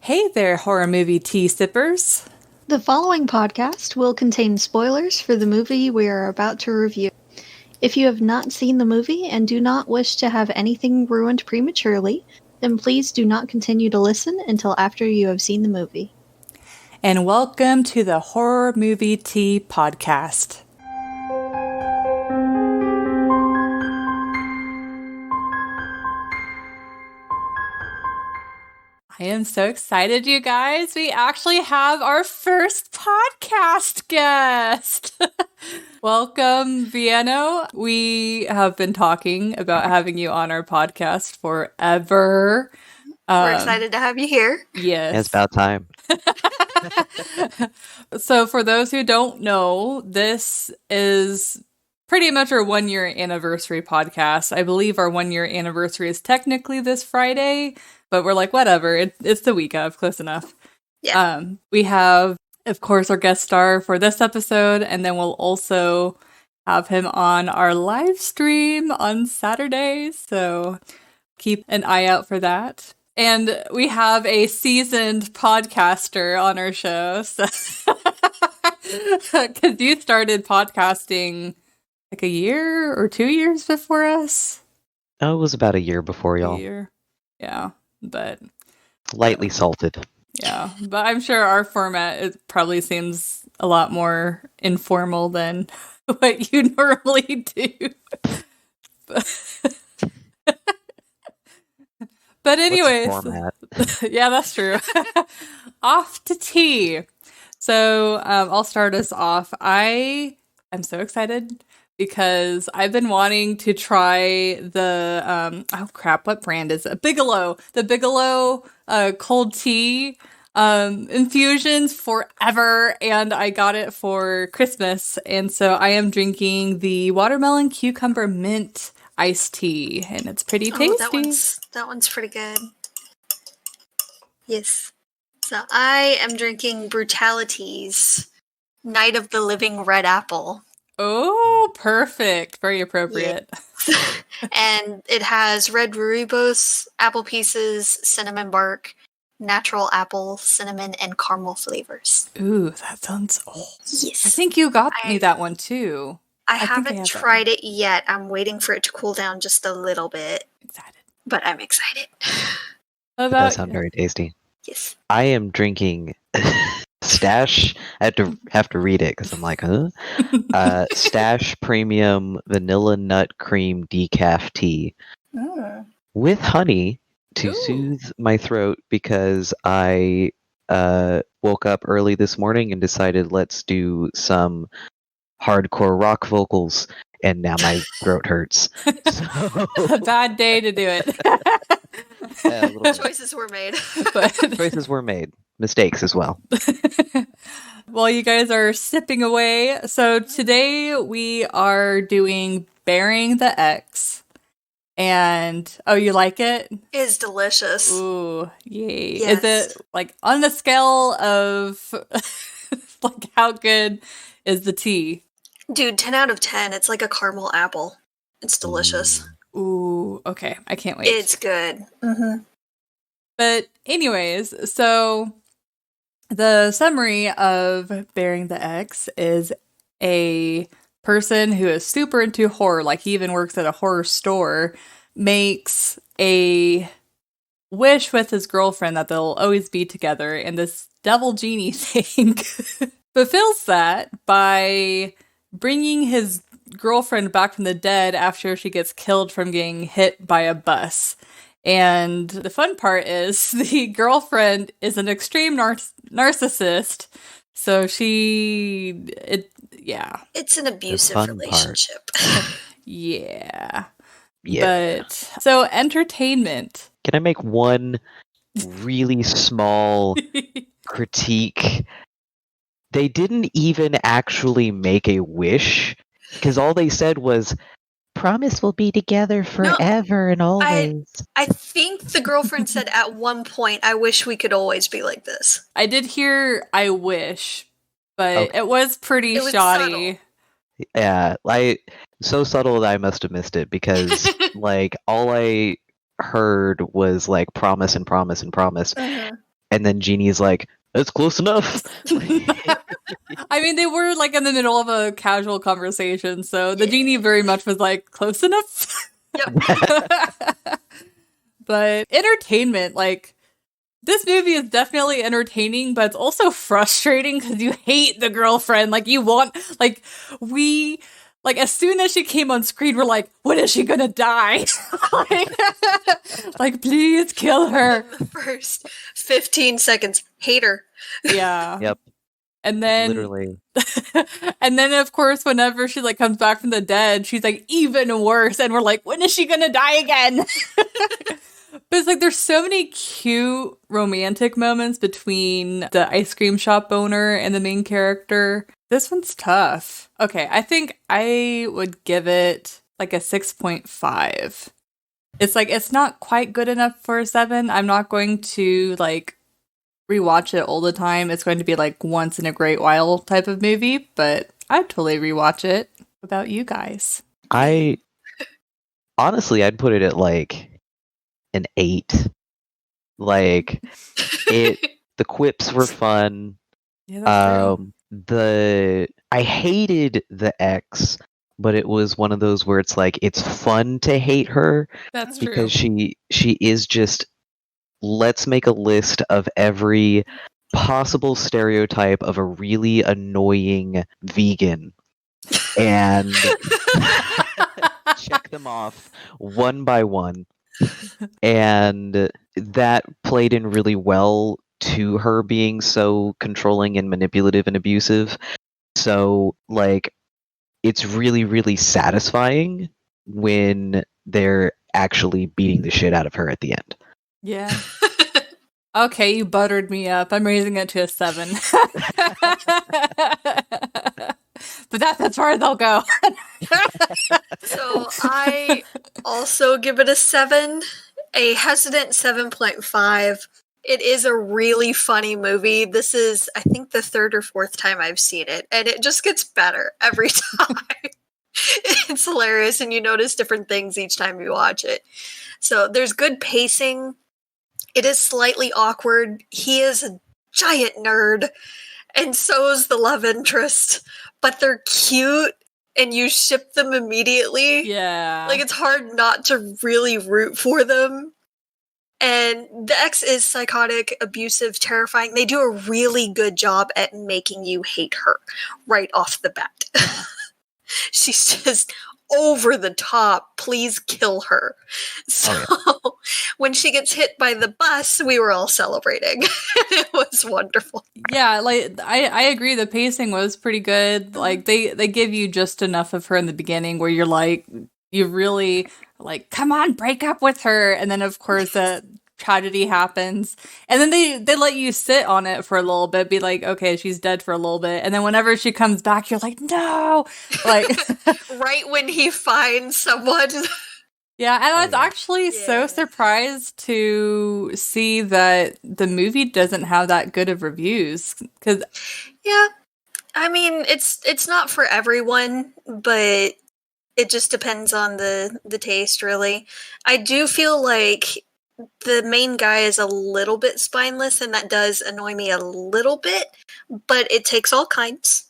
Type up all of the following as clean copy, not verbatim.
Hey there, horror movie tea sippers. The following podcast will contain spoilers for the movie we are about to review. If you have not seen the movie and do not wish to have anything ruined prematurely, then please do not continue to listen until after you have seen the movie. And welcome to the Horror Movie Tea Podcast. I am so excited, you guys. We actually have our first podcast guest. Welcome, Viano. We have been talking about having you on our podcast forever. We're excited to have you here. Yes. It's about time. So for those who don't know, this is pretty much our 1 year anniversary podcast. I believe our 1 year anniversary is technically this Friday, but we're like, whatever, it's the week of, close enough. Yeah. We have, of course, our guest star for this episode, and then we'll also have him on our live stream on Saturday, so keep an eye out for that. And we have a seasoned podcaster on our show, so because you started podcasting like a year or 2 years before us. Oh, it was about a year before y'all. A year. Yeah, but Lightly salted. yeah, but I'm sure our format probably seems a lot more informal than what you normally do. But anyways, Format? yeah, that's true. Off to tea. So I'll start us off. I'm so excited because I've been wanting to try the oh crap, what brand is it? Bigelow. The Bigelow cold tea infusions forever, and I got it for Christmas, and so I am drinking the watermelon cucumber mint iced tea, and it's pretty tasty. That one's pretty good. Yes. So I am drinking Brutality's Night of the Living Red Apple. Oh, perfect. Very appropriate. Yeah. And it has red rooibos, apple pieces, cinnamon bark, natural apple, cinnamon, and caramel flavors. Ooh, that sounds... Oh. Yes. I think you got me that one too. I haven't tried it yet. I'm waiting for it to cool down just a little bit. Excited. But I'm excited. It does sound very tasty. Yes. I am drinking Stash. I have to read it because I'm like, huh? Stash Premium Vanilla Nut Cream Decaf Tea with honey to soothe my throat because I woke up early this morning and decided let's do some hardcore rock vocals, and now my throat hurts. So... A bad day to do it. Choices were made. Choices were made. Mistakes as well. While you guys are sipping away, so today we are doing Bearing the X. And, oh, you like it? It's delicious. Ooh, yay. Yes. Is it, like, on the scale of, like, how good is the tea? Dude, 10 out of 10. It's like a caramel apple. It's delicious. Ooh, okay. I can't wait. It's good. Mm-hmm. But anyways, so the summary of Bearing the X is a person who is super into horror, like he even works at a horror store, makes a wish with his girlfriend that they'll always be together, and this devil genie thing fulfills that by bringing his girlfriend back from the dead after she gets killed from getting hit by a bus. And the fun part is the girlfriend is an extreme narcissist. So It's an abusive relationship. Yeah. Yeah. But, so entertainment. Can I make one really small critique? They didn't even actually make a wish, because all they said was, promise we'll be together forever and always. I think the girlfriend said at one point, I wish we could always be like this. I did hear I wish, but it was pretty shoddy. Subtle. Yeah, so subtle that I must have missed it, because like all I heard was like promise and promise and promise. Uh-huh. and then Genie's like, "That's close enough." I mean, they were like in the middle of a casual conversation, so the genie very much was like, close enough. But entertainment, like, this movie is definitely entertaining, but it's also frustrating because you hate the girlfriend. Like, you want, like, as soon as she came on screen, we're like, when is she gonna die? like, please kill her. The first 15 seconds, hate her. Yeah. Yep. And then, Literally. and then of course, whenever she like comes back from the dead, she's like even worse. And we're like, when is she gonna die again? But it's like there's so many cute romantic moments between the ice cream shop owner and the main character. This one's tough. Okay, I think I would give it like a 6.5. It's like it's not quite good enough for a 7. I'm not going to like rewatch it all the time. It's going to be like once in a great while type of movie, but I'd totally rewatch it. What about you guys? Honestly, I'd put it at like an 8. Like the quips were fun. Yeah, that's true. I hated the X, but it was one of those where it's like it's fun to hate her That's because true. she is just, let's make a list of every possible stereotype of a really annoying vegan and check them off one by one. And that played in really well to her being so controlling and manipulative and abusive. So, like, it's really, really satisfying when they're actually beating the shit out of her at the end. Yeah. Okay, you buttered me up. I'm raising it to a 7. But that's as far as I'll go. So I also give it a 7, a hesitant 7.5. It is a really funny movie. This is, I think, the 3rd or 4th time I've seen it, and it just gets better every time. It's hilarious, and you notice different things each time you watch it. So there's good pacing. It is slightly awkward. He is a giant nerd, and so is the love interest, but they're cute, and you ship them immediately. Yeah. Like, it's hard not to really root for them. And the ex is psychotic, abusive, terrifying. They do a really good job at making you hate her right off the bat. She's just over the top. Please kill her. So when she gets hit by the bus, we were all celebrating. It was wonderful. Yeah, like I agree. The pacing was pretty good. Like they give you just enough of her in the beginning where you're like, you really like, come on, break up with her. And then of course the tragedy happens. And then they let you sit on it for a little bit, be like, okay, she's dead for a little bit. And then whenever she comes back, you're like, no. Like right when he finds someone. Yeah, and I was actually so surprised to see that the movie doesn't have that good of reviews. Cause yeah, I mean, it's not for everyone, but it just depends on the taste, really. I do feel like the main guy is a little bit spineless, and that does annoy me a little bit, but it takes all kinds,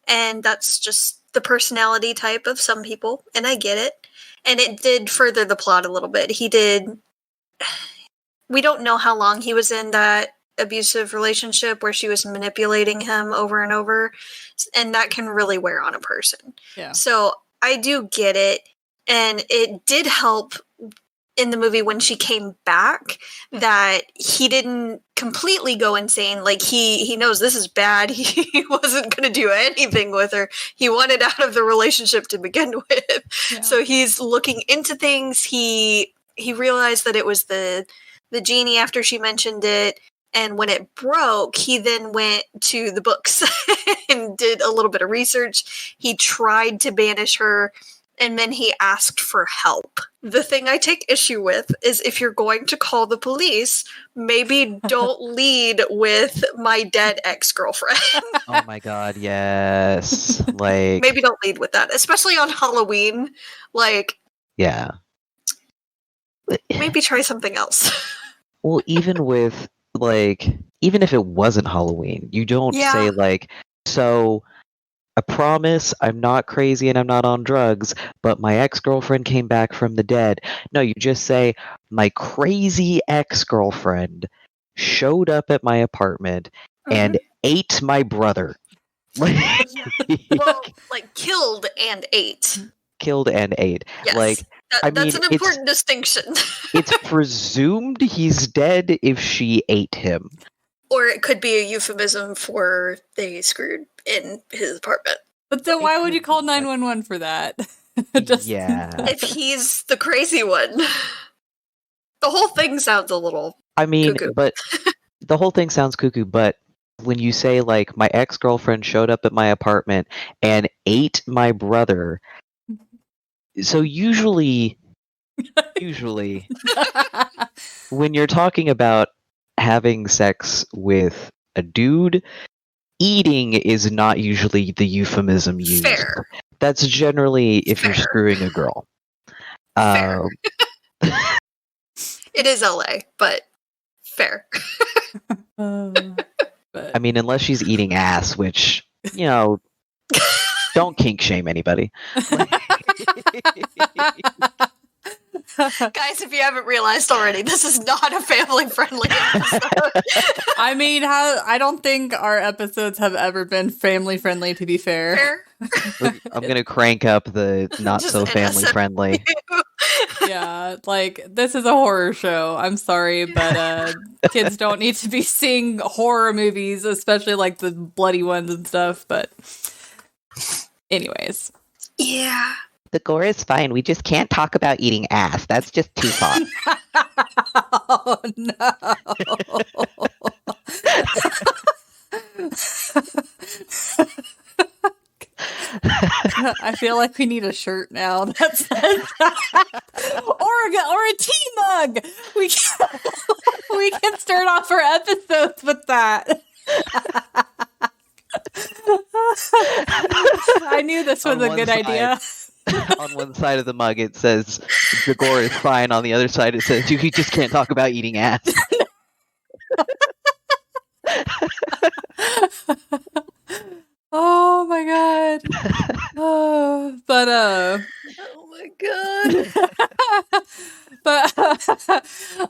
and that's just the personality type of some people, and I get it. And it did further the plot a little bit. We don't know how long he was in that abusive relationship where she was manipulating him over and over, and that can really wear on a person. Yeah. So I do get it, and it did help in the movie when she came back that he didn't completely go insane. Like he knows this is bad. He wasn't going to do anything with her. He wanted out of the relationship to begin with. Yeah. So he's looking into things. He realized that it was the genie after she mentioned it. And when it broke, he then went to the books and did a little bit of research. He tried to banish her, and then he asked for help. The thing I take issue with is if you're going to call the police, maybe don't lead with my dead ex-girlfriend. Oh my god, yes. Like, maybe don't lead with that, especially on Halloween. Like, yeah. Maybe try something else. Well, even with, like, even if it wasn't Halloween, you don't Yeah. say like, so I promise I'm not crazy and I'm not on drugs, but my ex-girlfriend came back from the dead. No, you just say my crazy ex-girlfriend showed up at my apartment and ate my brother. Well, like killed and ate. Killed and ate. Yes. Like, That's an important distinction. It's presumed he's dead if she ate him. Or it could be a euphemism for they screwed in his apartment. But then why would you call 911 for that? Yeah. If he's the crazy one. The whole thing sounds a little cuckoo. But the whole thing sounds cuckoo, but when you say like my ex-girlfriend showed up at my apartment and ate my brother, so usually when you're talking about having sex with a dude, eating is not usually the euphemism used. Fair. That's generally if you're screwing a girl. Fair. It is LA, but fair. I mean, unless she's eating ass, which, you know, don't kink shame anybody. Guys, if you haven't realized already, this is not a family-friendly episode. I mean, I don't think our episodes have ever been family-friendly, to be fair. I'm going to crank up the not-so-family-friendly. Yeah, like, this is a horror show. I'm sorry, but kids don't need to be seeing horror movies, especially, like, the bloody ones and stuff, but anyways. Yeah. The gore is fine. We just can't talk about eating ass. That's just too far. Oh, no. I feel like we need a shirt now that says that. or a tea mug. We can start off our episodes with that. I knew this was a good idea. On one side of the mug, it says the gore is fine. On the other side, it says you just can't talk about eating ass. Oh my god. Oh my god. But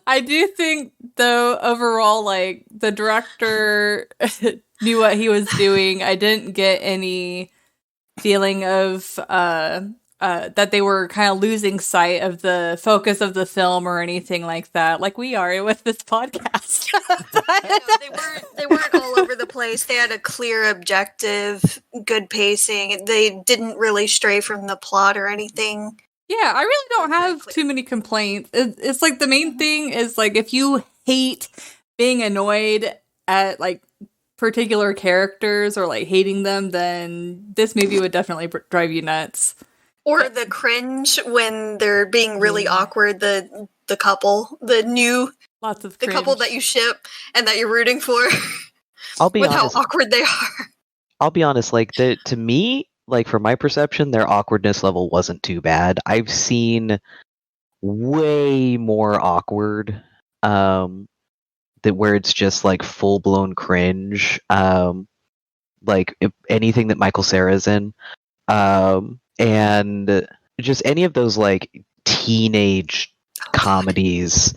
I do think, though, overall, like, the director knew what he was doing. I didn't get any feeling of that they were kind of losing sight of the focus of the film or anything like that, like we are with this podcast. They weren't all over the place. They had a clear objective, good pacing. They didn't really stray from the plot or anything. Yeah, I really don't have too many complaints. It's like the main thing is, like, if you hate being annoyed at, like, particular characters or, like, hating them, then this movie would definitely drive you nuts. Or the cringe when they're being really awkward, the couple, lots of the cringe. couple that you ship and that you're rooting for. I'll be with honest. How awkward they are. I'll be honest, like, to me, like, from my perception, their awkwardness level wasn't too bad. I've seen way more awkward, that where it's just like full blown cringe, like anything that Michael Cera's in, and just any of those like teenage comedies.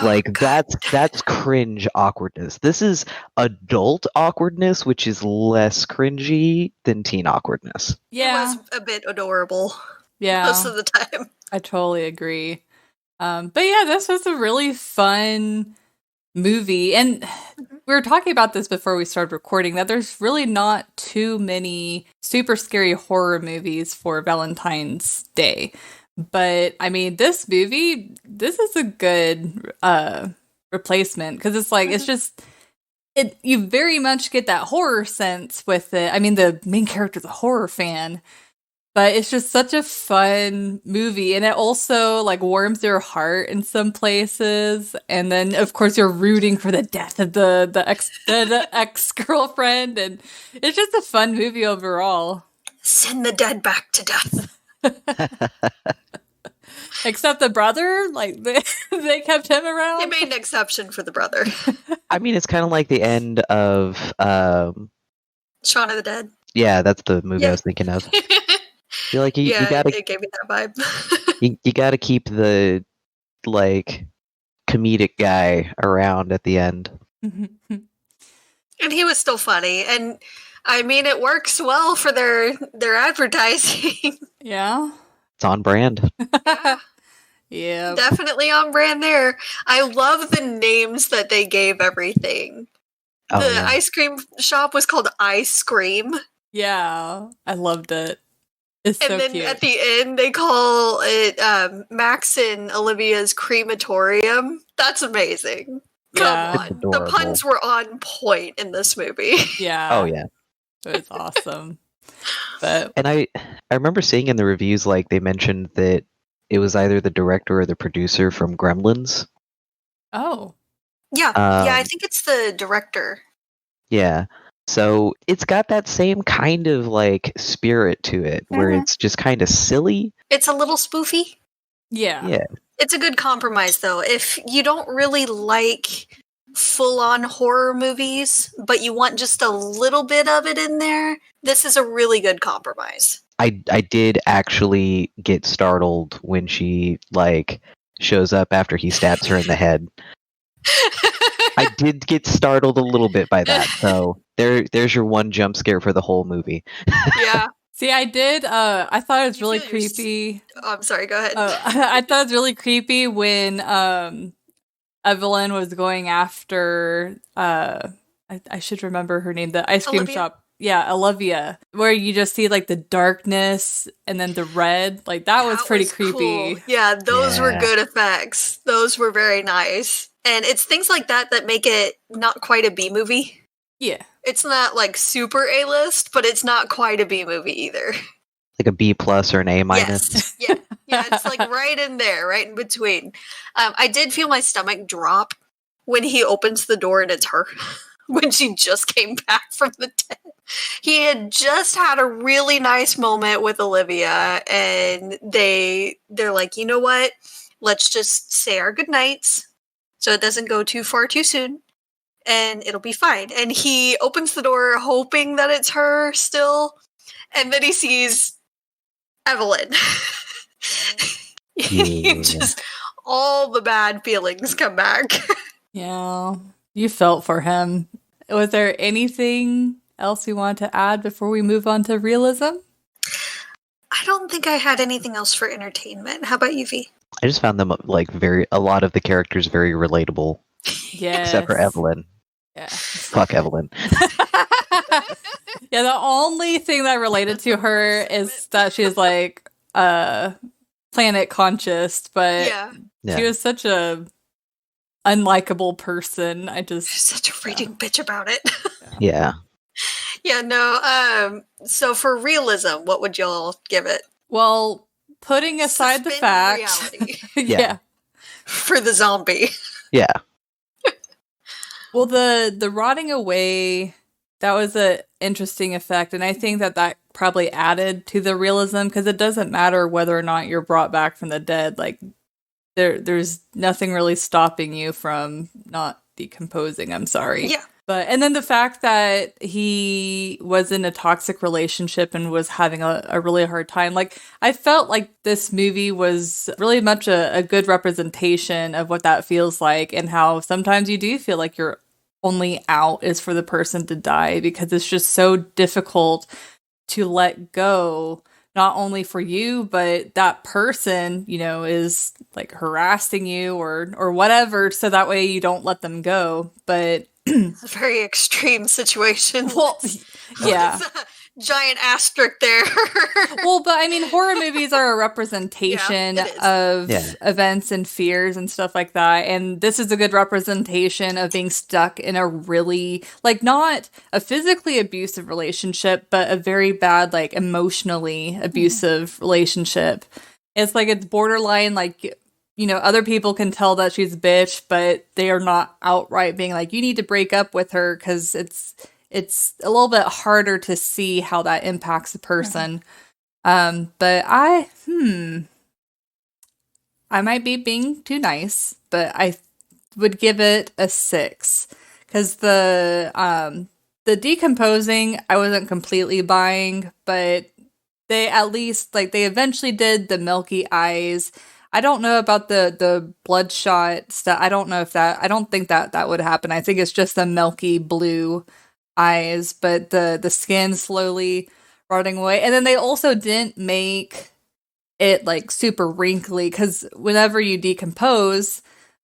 Like, that's cringe awkwardness. This is adult awkwardness, which is less cringy than teen awkwardness. Yeah. It was a bit adorable. Yeah. Most of the time. I totally agree. But yeah, this was a really fun movie. And we were talking about this before we started recording, that there's really not too many super scary horror movies for Valentine's Day. But, I mean, this movie, this is a good replacement, because it's like, it's just, you very much get that horror sense with it. I mean, the main character's a horror fan, but it's just such a fun movie, and it also, like, warms your heart in some places, and then, of course, you're rooting for the death of the ex-girlfriend, and it's just a fun movie overall. Send the dead back to death. Except the brother, like they kept him They around. made an exception for the brother. I mean, it's kind of like the end of Shaun of the Dead. yeah, that's the movie I Yeah. was thinking of. You're like you Yeah, gotta it gave me that vibe. you gotta keep the like comedic guy around at the end. And he was still funny, and I mean, it works well for their advertising. Yeah. It's on brand. Yeah, Yeah. definitely on brand there. I love the names that they gave everything. Oh, The yeah. ice cream shop was called Ice Cream, Yeah. I loved it. It's and so then cute. at the end they call it Max and Olivia's crematorium. That's amazing. Yeah. Come It's on, the adorable. puns were on point in this movie. Yeah. Oh yeah. It was awesome. But And I remember seeing in the reviews like they mentioned that it was either the director or the producer from Gremlins. oh. Yeah, I Um, think it's the director. Yeah. So it's got that same kind of like spirit to it where Mhm. it's just kind of silly. It's a little spoofy. Yeah. Yeah. It's a good compromise, though. If you don't really like full-on horror movies, but you want just a little bit of it in there, this is a really good compromise. I did actually get startled when she like shows up after he stabs her in the head. I did get startled a little bit by that. So there's your one jump scare for the whole movie. Yeah. See, I did. I thought it was You really feel your s- creepy. Oh, I'm sorry, go ahead. I thought it was really creepy when Evelyn was going after I should remember her name, the ice cream Olivia? shop. Yeah, Olivia, where you just see like the darkness and then the red. Like that was pretty creepy. Cool. Yeah, those were Yeah. good effects. Those were very nice. And it's things like that that make it not quite a B movie. Yeah. It's not like super A-list, but it's not quite a B movie either. Like a B plus or an A minus. Yes. Yeah, it's like right in there, right in between. I did feel my stomach drop when he opens the door and it's her. When she just came back from the dead. He had just had a really nice moment with Olivia, and they're like, you know what? Let's just say our goodnights so it doesn't go too far too soon, and it'll be fine. And he opens the door hoping that it's her still, and then he sees Evelyn. Yeah. Just all the bad feelings come back. Yeah. You felt for him. Was there anything else you want to add before we move on to realism? I don't think I had anything else for entertainment. How about you, V? I just found them like a lot of the characters very relatable, Yes. except for Evelyn. Yeah. Fuck Evelyn. Yeah, the only thing that related to her is that she's like planet conscious, but Yeah. Yeah. she was such a unlikable person. I just Such a freaking bitch about it. Yeah. Yeah, no. So for realism, what would y'all give it? well, putting aside the Suspend fact reality yeah. for the zombie. Yeah. Well, the rotting away, that was a interesting effect, and I think that probably added to the realism because it doesn't matter whether or not you're brought back from the dead. Like there's nothing really stopping you from not decomposing. I'm sorry. Yeah. But and then the fact that he was in a toxic relationship and was having a really hard time. Like I felt like this movie was really much a good representation of what that feels like and how sometimes you do feel like your only out is for the person to die because it's just so difficult to let go, not only for you, but that person, you know, is like harassing you or whatever, so that way you don't let them go. But It's a very extreme situation. well, yeah. It's a giant asterisk there. Well, but I mean, horror movies are a representation Yeah, it is. of Yeah. events and fears and stuff like that. And this is a good representation of being stuck in a really, like, not a physically abusive relationship, but a very bad, like, emotionally abusive relationship. It's like, it's borderline, like, you know, other people can tell that she's a bitch, but they are not outright being like, you need to break up with her because it's a little bit harder to see how that impacts a person. But I might be being too nice, but I would give it a 6 because the decomposing I wasn't completely buying, but they at least they eventually did the milky eyes. I don't know about the bloodshot stuff. I don't know if I don't think that would happen. I think it's just the milky blue eyes, but the skin slowly rotting away. And then they also didn't make it super wrinkly, because whenever you decompose,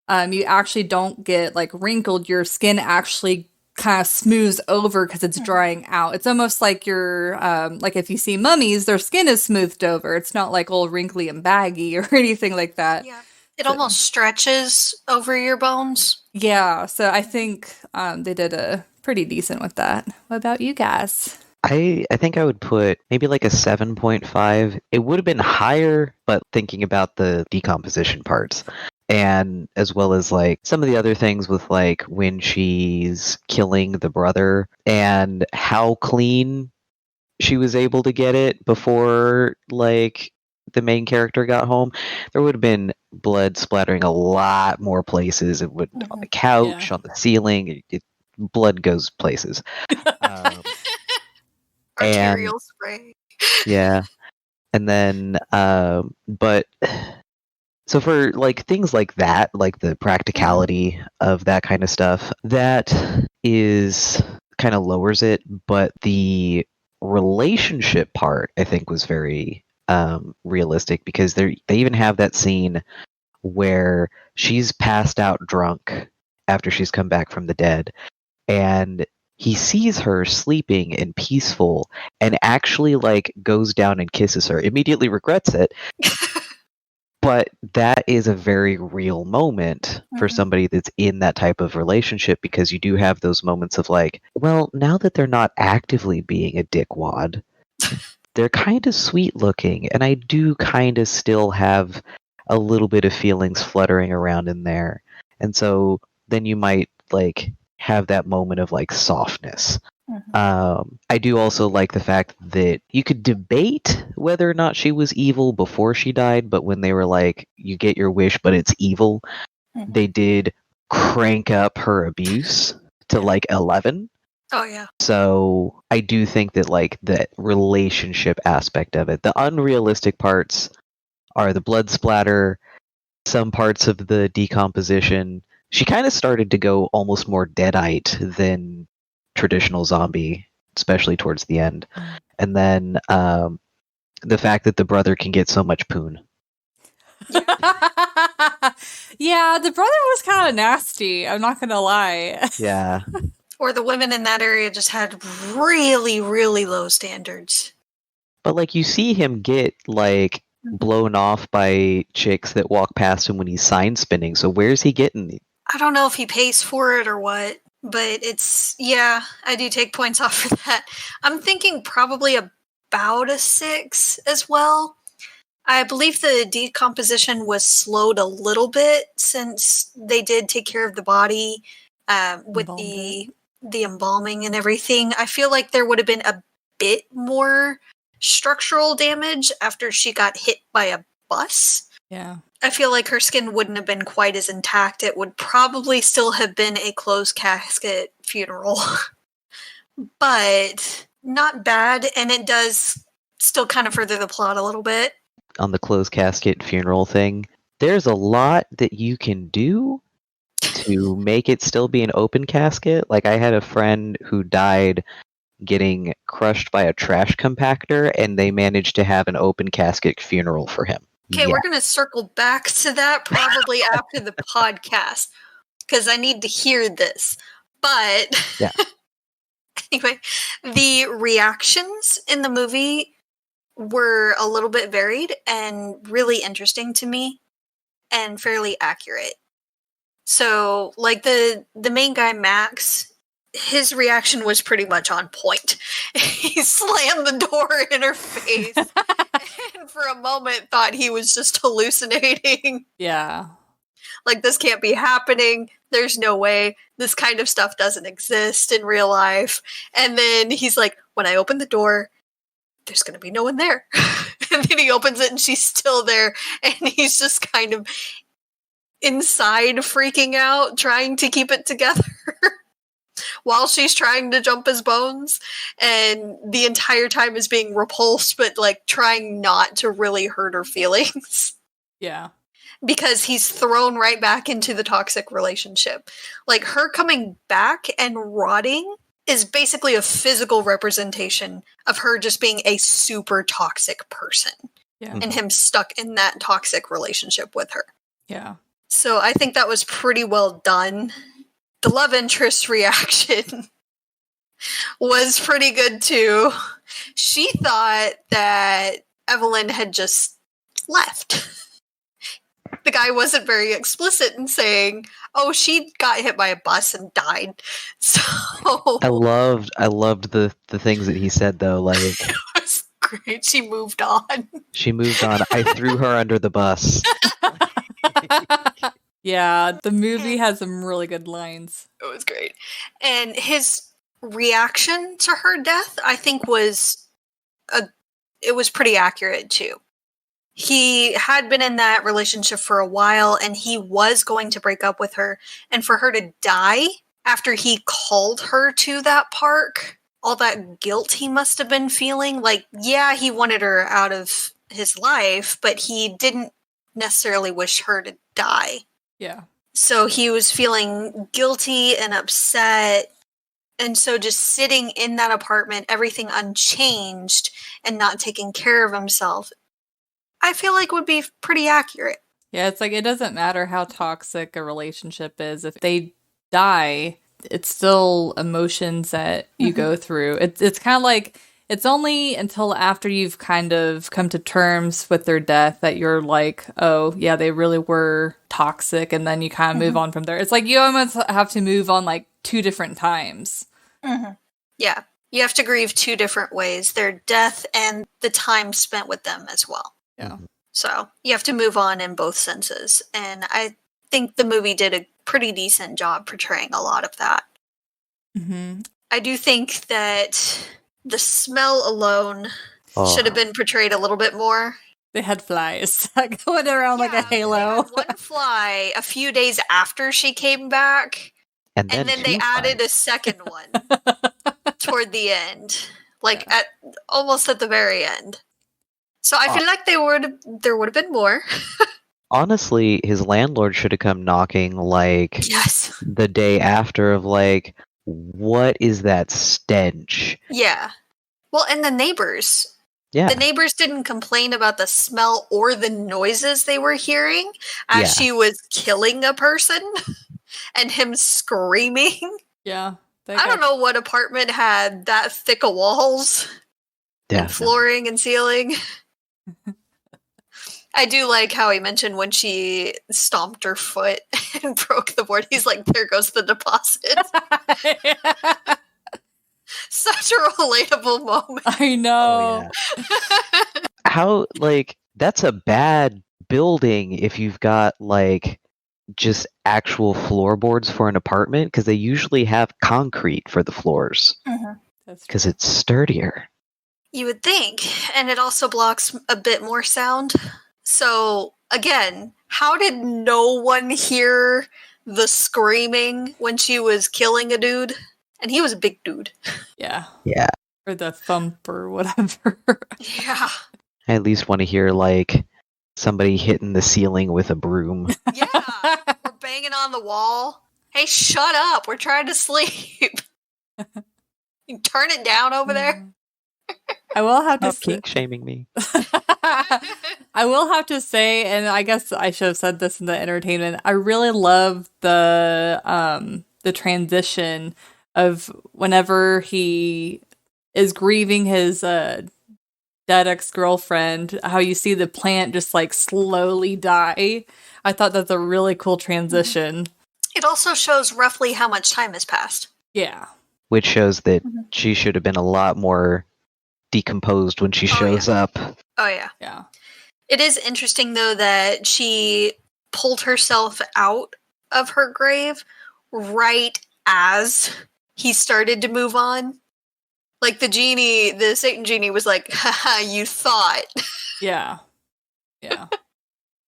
you actually don't get wrinkled. Your skin actually kind of smooths over because it's drying out. It's almost like your if you see mummies, their skin is smoothed over. It's not all wrinkly and baggy or anything like that. Yeah, it almost stretches over your bones. Yeah, so I think they did a pretty decent with that. What about you guys? I think I would put maybe a 7.5. It would have been higher, but thinking about the decomposition parts, and as well as some of the other things with when she's killing the brother and how clean she was able to get it before the main character got home, there would have been blood splattering a lot more places. It would on the couch, on the ceiling. Blood goes places. Arterial spray. Yeah. And then but so for things like that, the practicality of that kind of stuff, that is kind of lowers it, but the relationship part I think was very realistic, because they even have that scene where she's passed out drunk after she's come back from the dead, and he sees her sleeping and peaceful and actually goes down and kisses her, immediately regrets it. But that is a very real moment for somebody that's in that type of relationship, because you do have those moments of well, now that they're not actively being a dickwad, they're kind of sweet looking, and I do kind of still have a little bit of feelings fluttering around in there. And so then you might have that moment of softness. I do also like the fact that you could debate whether or not she was evil before she died, but when they were you get your wish, but it's evil, they did crank up her abuse to 11. Oh yeah. So I do think that the relationship aspect of it, the unrealistic parts are the blood splatter, some parts of the decomposition. She kind of started to go almost more Deadite than traditional zombie, especially towards the end. And then the fact that the brother can get so much poon. Yeah, the brother was kind of nasty. I'm not gonna lie. Yeah. Or the women in that area just had really, really low standards. But you see him get blown off by chicks that walk past him when he's sign spinning. So where's he getting? I don't know if he pays for it or what, but I do take points off for that. I'm thinking probably about a 6 as well. I believe the decomposition was slowed a little bit since they did take care of the body with the embalming and everything. I feel like there would have been a bit more structural damage after she got hit by a bus. Yeah. I feel like her skin wouldn't have been quite as intact. It would probably still have been a closed casket funeral. But not bad, and it does still kind of further the plot a little bit. On the closed casket funeral thing, there's a lot that you can do to make it still be an open casket. I had a friend who died getting crushed by a trash compactor, and they managed to have an open casket funeral for him. Okay, we're going to circle back to that probably after the podcast, because I need to hear this. But anyway, the reactions in the movie were a little bit varied and really interesting to me and fairly accurate. So, the main guy, Max, his reaction was pretty much on point. He slammed the door in her face and for a moment thought he was just hallucinating. Yeah. This can't be happening. There's no way. This kind of stuff doesn't exist in real life. And then he's like, when I open the door, there's going to be no one there. And then he opens it and she's still there, and he's just kind of inside freaking out, trying to keep it together while she's trying to jump his bones, and the entire time is being repulsed, but like trying not to really hurt her feelings. Yeah. Because he's thrown right back into the toxic relationship. Like, her coming back and rotting is basically a physical representation of her just being a super toxic person. Yeah. And him stuck in that toxic relationship with her. Yeah. So I think that was pretty well done. The love interest reaction was pretty good too. She thought that Evelyn had just left. The guy wasn't very explicit in saying, "Oh, she got hit by a bus and died." So I loved the things that he said though. Like, it was great. She moved on. she moved on. I threw her under the bus. Yeah, the movie has some really good lines. It was great. And his reaction to her death, I think, was pretty accurate too. He had been in that relationship for a while, and he was going to break up with her. And for her to die after he called her to that park, all that guilt he must have been feeling. Like, yeah, he wanted her out of his life, but he didn't necessarily wish her to die. Yeah. So he was feeling guilty and upset. And so just sitting in that apartment, everything unchanged, and not taking care of himself, I feel like would be pretty accurate. Yeah, it's like, it doesn't matter how toxic a relationship is. If they die, it's still emotions that you go through. It's kind of like, it's only until after you've kind of come to terms with their death that you're like, oh, yeah, they really were toxic. And then you kind of move on from there. It's like you almost have to move on like 2 different times. Yeah. You have to grieve 2 different ways, their death and the time spent with them as well. Yeah. So you have to move on in both senses. And I think the movie did a pretty decent job portraying a lot of that. I do think that the smell alone should have been portrayed a little bit more. They had flies going around like a halo. They had one fly a few days after she came back. And then they added a second one toward the end. Like almost at the very end. So I feel like there would have been more. Honestly, his landlord should have come knocking like Yes. the day after of like, what is that stench? Yeah. Well, and the neighbors. Yeah. The neighbors didn't complain about the smell or the noises they were hearing as she was killing a person and him screaming. Yeah. I don't know what apartment had that thick of walls and flooring and ceiling. I do like how he mentioned when she stomped her foot and broke the board. He's like, there goes the deposit. Such a relatable moment. I know. Oh, yeah. How, like, that's a bad building if you've got, like, just actual floorboards for an apartment, because they usually have concrete for the floors. Because it's sturdier. You would think. And it also blocks a bit more sound. So, again, how did no one hear the screaming when she was killing a dude? And he was a big dude. Yeah. Yeah. Or the thump or whatever. Yeah. I at least want to hear, like, somebody hitting the ceiling with a broom. Yeah. Or banging on the wall. Hey, shut up. We're trying to sleep. You turn it down over there. I will have to Stop kink shaming me. I will have to say, and I guess I should have said this in the entertainment, I really love the transition of whenever he is grieving his dead ex-girlfriend, how you see the plant just like slowly die. I thought that's a really cool transition. It also shows roughly how much time has passed. Yeah. Which shows that she should have been a lot more decomposed when she shows up. Oh, yeah. Yeah. It is interesting, though, that she pulled herself out of her grave right as he started to move on. Like, the Satan genie was like, haha, you thought. Yeah. Yeah.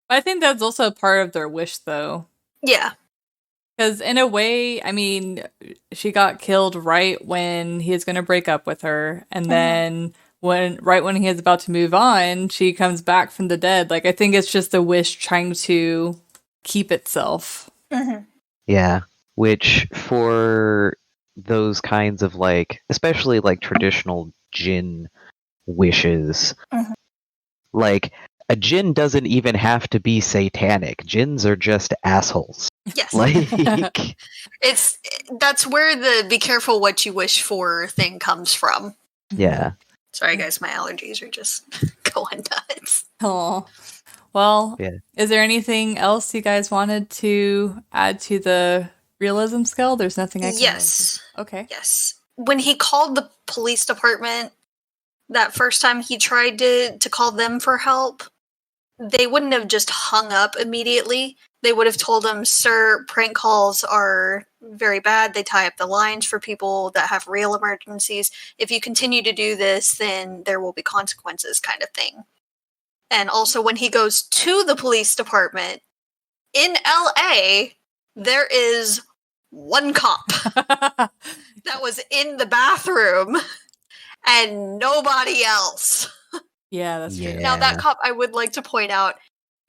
I think that's also part of their wish, though. Yeah. Because in a way, I mean, she got killed right when he was going to break up with her. And then right when he is about to move on, she comes back from the dead. Like, I think it's just the wish trying to keep itself. Yeah, which for those kinds of like, especially like traditional Jinn wishes, like a Jinn doesn't even have to be satanic. Jinns are just assholes. Yes. Like, That's where the be careful what you wish for thing comes from. yeah. Sorry guys, my allergies are just going nuts. Oh. Well, Yeah. Is there anything else you guys wanted to add to the realism scale? There's nothing I can Yes. Okay. Yes. When he called the police department that first time he tried to call them for help, they wouldn't have just hung up immediately. They would have told him, sir, prank calls are very bad. They tie up the lines for people that have real emergencies. If you continue to do this, then there will be consequences, kind of thing. And also when he goes to the police department, in LA, there is one cop that was in the bathroom and nobody else. Yeah, that's true. Now, that cop, I would like to point out,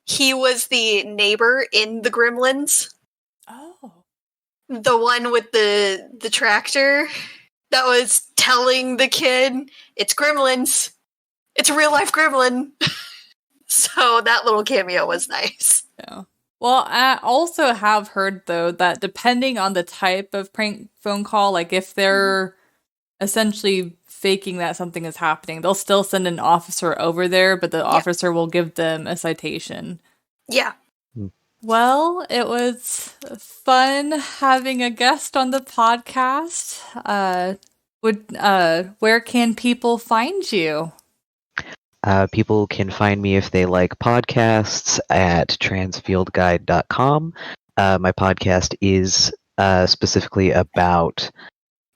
he was the neighbor in the Gremlins. Oh. The one with the tractor that was telling the kid, it's Gremlins. It's a real life gremlin. So that little cameo was nice. Yeah. Well, I also have heard, though, that depending on the type of prank phone call, like if they're essentially faking that something is happening, they'll still send an officer over there, but the officer will give them a citation. Yeah. Well, it was fun having a guest on the podcast. Where can people find you? People can find me if they like podcasts at transfieldguide.com. My podcast is specifically about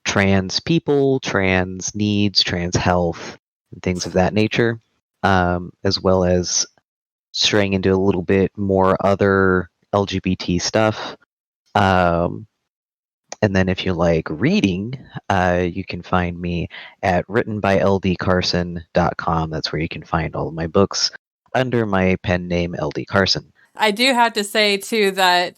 trans people, trans needs, trans health, and things of that nature, as well as straying into a little bit more other LGBT stuff. And then if you like reading, you can find me at writtenbyldcarson.com. That's where you can find all of my books under my pen name, LD Carson. I do have to say, too, that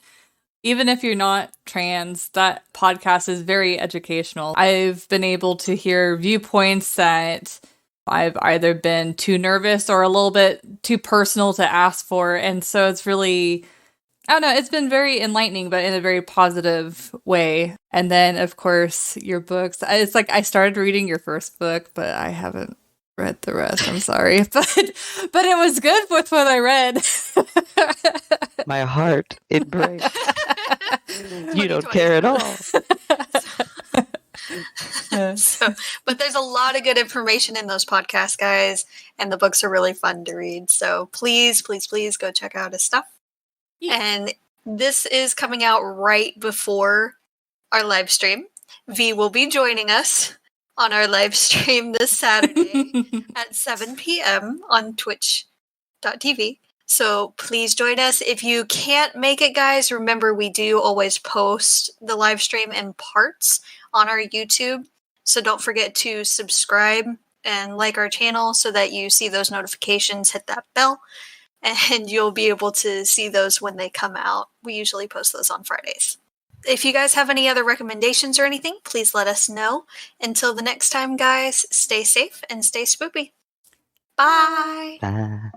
even if you're not trans, that podcast is very educational. I've been able to hear viewpoints that I've either been too nervous or a little bit too personal to ask for. And so it's really, I don't know, it's been very enlightening, but in a very positive way. And then, of course, your books. It's like I started reading your first book, but I haven't read the rest. I'm sorry. But it was good with what I read. My heart, it breaks. You don't care at all. But there's a lot of good information in those podcasts, guys, and the books are really fun to read. So please, please, please go check out his stuff. Yeah. And this is coming out right before our live stream. V will be joining us on our live stream this Saturday at 7 p.m. on twitch.tv. So please join us. If you can't make it, guys, remember we do always post the live stream in parts on our YouTube. So don't forget to subscribe and like our channel so that you see those notifications, hit that bell, and you'll be able to see those when they come out. We usually post those on Fridays. If you guys have any other recommendations or anything, please let us know. Until the next time, guys, stay safe and stay spoopy. Bye! Bye.